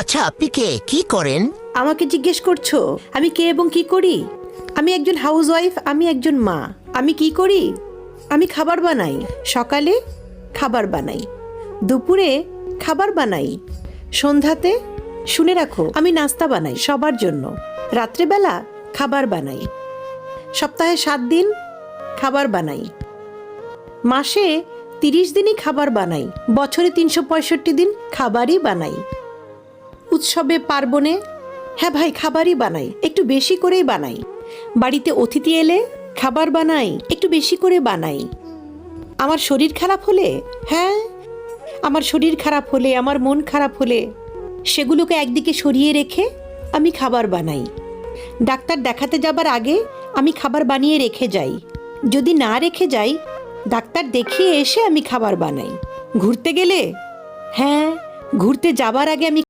আচ্ছা, আপনি কে, কি করেন? আমাকে জিজ্ঞেস করছো আমি কে এবং কি করি? আমি একজন হাউসওয়াইফ, আমি একজন মা। আমি কি করি? আমি খাবার বানাই। সকালে খাবার বানাই, দুপুরে খাবার বানাই, সন্ধ্যাতে শুনে রাখো আমি নাস্তা বানাই সবার জন্য, রাত্রেবেলা খাবার বানাই, সপ্তাহে 7 দিন খাবার বানাই, মাসে 30 দিনই খাবার বানাই, বছরে 365 দিন খাবারই বানাই, উৎসবে পার্বণে হ্যাঁ ভাই খাবারই বানাই, একটু বেশি করেই বানাই, বাড়িতে অতিথি এলে খাবার বানাই, একটু বেশি করে বানাই। আমার শরীর খারাপ হলে, হ্যাঁ আমার শরীর খারাপ হলে, আমার মন খারাপ হলে সেগুলোকে একদিকে সরিয়ে রেখে আমি খাবার বানাই। ডাক্তার দেখাতে যাবার আগে আমি খাবার বানিয়ে রেখে যাই, যদি না রেখে যাই ডাক্তার দেখিয়ে এসে আমি খাবার বানাই। ঘুরতে গেলে, হ্যাঁ ঘুরতে যাবার আগে আমি